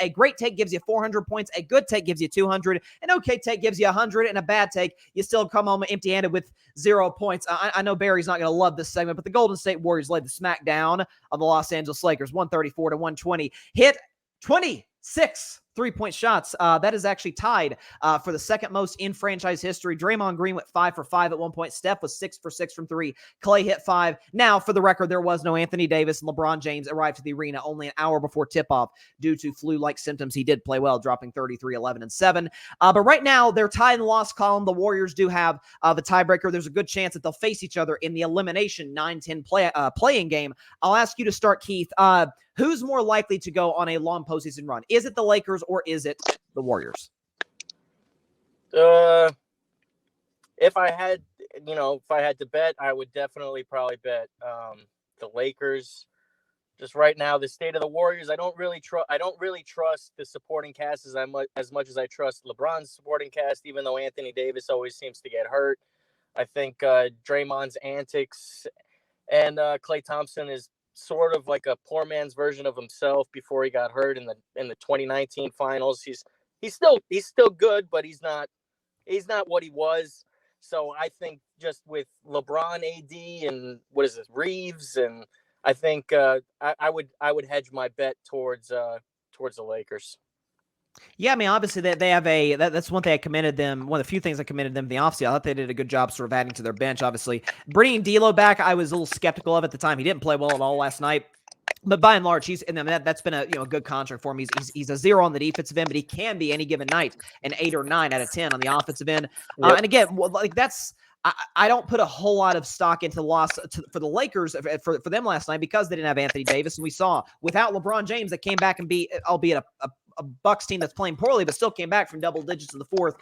A great take gives you 400 points. A good take gives you 200. An okay take gives you 100. And a bad take, you still come home empty-handed with 0 points. I know Barry's not going to love this segment, but the Golden State Warriors laid the smack down on the Los Angeles Lakers, 134-120. Hit 26 3-point shots. That is actually tied for the second most in franchise history. Draymond Green went 5 for 5 at one point. Steph was 6 for 6 from 3. Clay hit 5. Now, for the record, there was no Anthony Davis. LeBron James arrived to the arena only an hour before tip-off due to flu-like symptoms. He did play well, dropping 33, 11, and 7. But right now, they're tied in the loss column. The Warriors do have the tiebreaker. There's a good chance that they'll face each other in the elimination 9-10 playing game. I'll ask you to start, Keith. Who's more likely to go on a long postseason run? Is it the Lakers or is it the Warriors? If I had to bet, I would definitely probably bet the Lakers. Just right now, the state of the Warriors, I don't really trust the supporting cast as much as I trust LeBron's supporting cast, even though Anthony Davis always seems to get hurt. I think Draymond's antics and Klay Thompson is sort of like a poor man's version of himself before he got hurt in the 2019 finals. He's still good, but he's not what he was. So I think just with LeBron, AD, and Reeves, and I think I would hedge my bet towards the Lakers. Yeah, I mean, obviously they have that's one thing I commended them. One of the few things I commended them in the offseason. I thought they did a good job sort of adding to their bench. Obviously, bringing D'Lo back, I was a little skeptical of at the time. He didn't play well at all last night. But by and large, that's been a good contract for him. He's a 0 on the defensive end, but he can be any given night an 8 or 9 out of 10 on the offensive end. Yep. And again, I don't put a whole lot of stock into the loss for the Lakers for them last night because they didn't have Anthony Davis, and we saw without LeBron James, they came back and beat, albeit a Bucks team that's playing poorly, but still came back from double digits in the fourth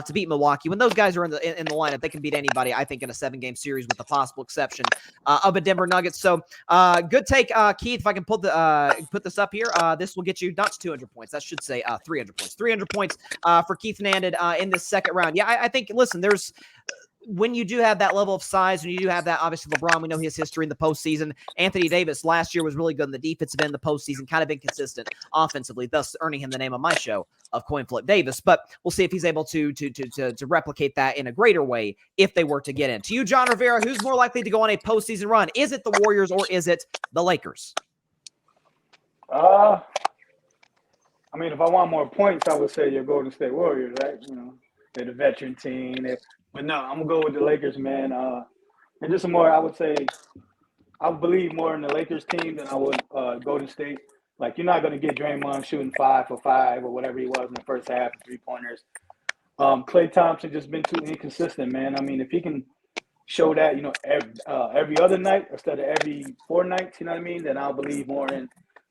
to beat Milwaukee. When those guys are in the lineup, they can beat anybody, I think, in a 7-game series with the possible exception of a Denver Nuggets. So good take, Keith. If I can put this up here, this will get you not 200 points. That should say 300 points. 300 points for Keith Nanded in this second round. Yeah, I think, listen, there's – when you do have that level of size, when you do have that, obviously LeBron, we know his history in the postseason. Anthony Davis last year was really good in the defensive end of the postseason, kind of inconsistent offensively, thus earning him the name of my show of Coin Flip Davis. But we'll see if he's able to replicate that in a greater way if they were to get in. To you, John Rivera, who's more likely to go on a postseason run? Is it the Warriors or is it the Lakers? I mean, if I want more points, I would say your Golden State Warriors, right? You know, they're the veteran team. But no, I'm going to go with the Lakers, man. And just more, I would say, I believe more in the Lakers team than I would Golden State. Like, you're not going to get Draymond shooting 5 for 5 or whatever he was in the first half, 3-pointers. Klay Thompson just been too inconsistent, man. I mean, if he can show that, you know, every other night instead of every 4 nights, you know what I mean, then I'll believe more in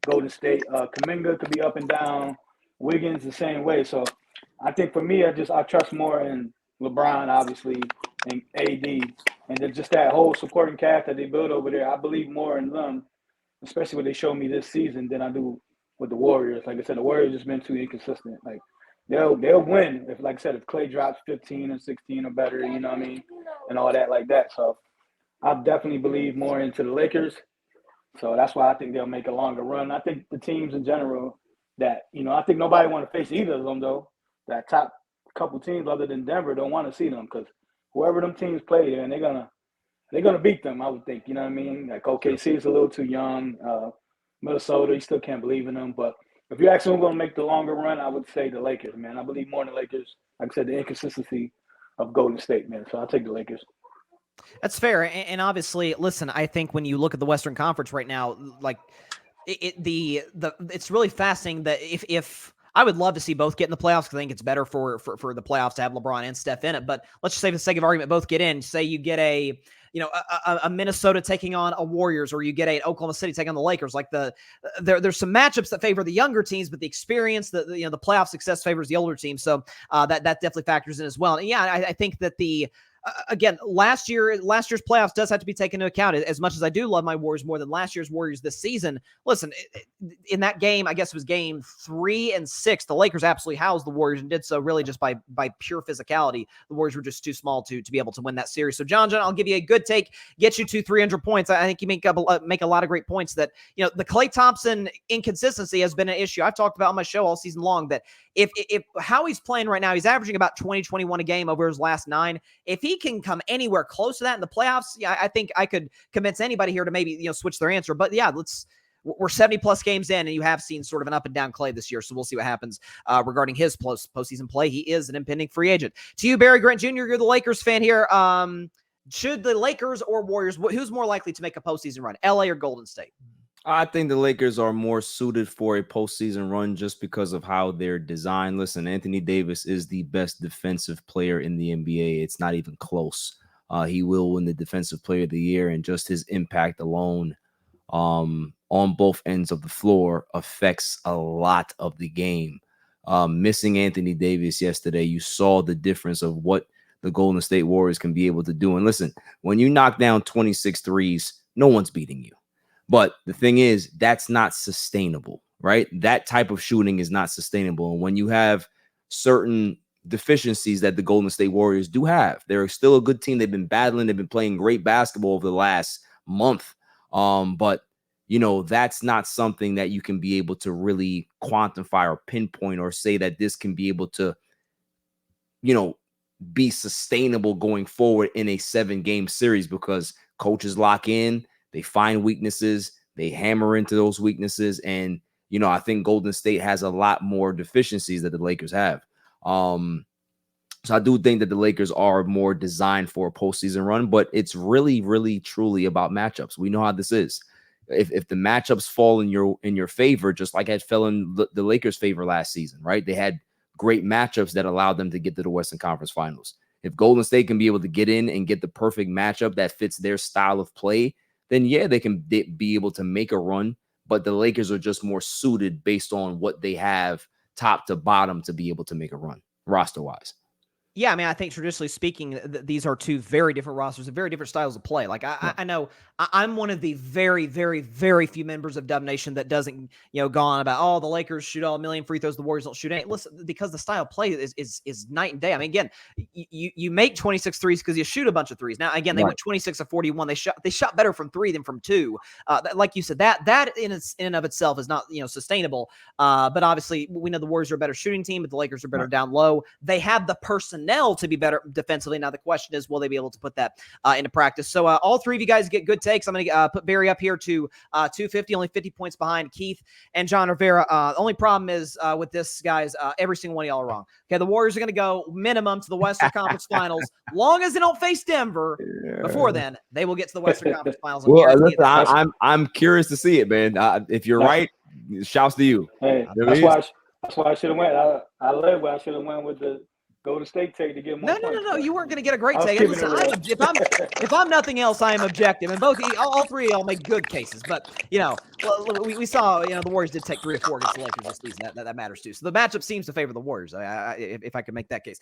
Golden State. Kuminga could be up and down. Wiggins the same way. So I think for me, I trust more in LeBron, obviously, and AD, and then just that whole supporting cast that they build over there. I believe more in them, especially what they showed me this season, than I do with the Warriors. Like I said, the Warriors just been too inconsistent. Like they'll win if, like I said, if Klay drops 15 and 16 or better, you know what I mean, and all that like that. So I definitely believe more into the Lakers. So that's why I think they'll make a longer run. I think the teams in general that, you know, I think nobody want to face either of them though. That top couple teams other than Denver don't want to see them because whoever them teams play there, and they're gonna beat them, I would think. You know what I mean? Like OKC is a little too young. Minnesota, you still can't believe in them. But if you're actually going to make the longer run, I would say the Lakers, man. I believe more in the Lakers. Like I said, the inconsistency of Golden State, man. So I'll take the Lakers. That's fair. And obviously, listen, I think when you look at the Western Conference right now, like it's really fascinating that if I would love to see both get in the playoffs because I think it's better for the playoffs to have LeBron and Steph in it. But let's just say for the sake of argument, both get in. Say you get a Minnesota taking on a Warriors, or you get a Oklahoma City taking on the Lakers. Like there's some matchups that favor the younger teams, but the experience, the playoff success favors the older teams. So that definitely factors in as well. And yeah, I think that again, last year's playoffs does have to be taken into account. As much as I do love my Warriors more than last year's Warriors this season, listen, in that game, I guess it was game 3 and 6, the Lakers absolutely housed the Warriors and did so really just by pure physicality. The Warriors were just too small to be able to win that series. So John, I'll give you a good take, get you to 300 points. I think you make a lot of great points that, the Klay Thompson inconsistency has been an issue. I've talked about on my show all season long that if how he's playing right now, he's averaging about 20, 21 a game over his last 9. If he can come anywhere close to that in the playoffs, I think I could convince anybody here to maybe, switch their answer. But yeah, we're 70 plus games in, and you have seen sort of an up and down Klay this year. So we'll see what happens regarding his postseason play. He is an impending free agent. To you, Barry Grant Jr., you're the Lakers fan here. Should the Lakers or Warriors, who's more likely to make a postseason run, LA or Golden State? I think the Lakers are more suited for a postseason run just because of how they're designed. Listen, Anthony Davis is the best defensive player in the NBA. It's not even close. He will win the Defensive Player of the Year, and just his impact alone on both ends of the floor affects a lot of the game. Missing Anthony Davis yesterday, you saw the difference of what the Golden State Warriors can be able to do. And listen, when you knock down 26 threes, no one's beating you. But the thing is, that's not sustainable, right? That type of shooting is not sustainable. And when you have certain deficiencies that the Golden State Warriors do have, they're still a good team. They've been battling. They've been playing great basketball over the last month. But, that's not something that you can be able to really quantify or pinpoint or say that this can be able to, be sustainable going forward in a 7-game series, because coaches lock in. They find weaknesses, they hammer into those weaknesses. And, I think Golden State has a lot more deficiencies that the Lakers have. So I do think that the Lakers are more designed for a postseason run, but it's really, really, truly about matchups. We know how this is. If the matchups fall in your favor, just like it fell in the Lakers' favor last season, right? They had great matchups that allowed them to get to the Western Conference Finals. If Golden State can be able to get in and get the perfect matchup that fits their style of play, then yeah, they can be able to make a run, but the Lakers are just more suited based on what they have top to bottom to be able to make a run roster-wise. Yeah, I mean, I think traditionally speaking, these are two very different rosters and very different styles of play. Like I know I'm one of the very, very, very few members of Dub Nation that doesn't, go on about, the Lakers shoot all 1 million free throws, the Warriors don't shoot any. Listen, because the style of play is night and day. I mean, again, you make 26 threes because you shoot a bunch of threes. Now, again, they went 26 of 41. They shot better from 3 than from 2. Like you said, that in and of itself is not sustainable. But obviously, we know the Warriors are a better shooting team, but the Lakers are better down low. They have the personnel to be better defensively. Now, the question is, will they be able to put that into practice? So all three of you guys get good takes. I'm going to put Barry up here to 250, only 50 points behind Keith and John Rivera. The only problem is with this, guys, every single one of y'all are wrong. Okay, the Warriors are going to go minimum to the Western Conference Finals. Long as they don't face Denver before then, they will get to the Western Conference Finals. Well, listen, I'm curious to see it, man. If you're right, shouts to you. Hey, that's why I should have went. I love where I should have went with the Golden State take to get more points. No. You weren't going to get a great take. Listen, if I'm nothing else, I am objective, and all three of y'all make good cases. But we saw the Warriors did take 3 or 4 against the Lakers this season. That matters too. So the matchup seems to favor the Warriors. If I could make that case.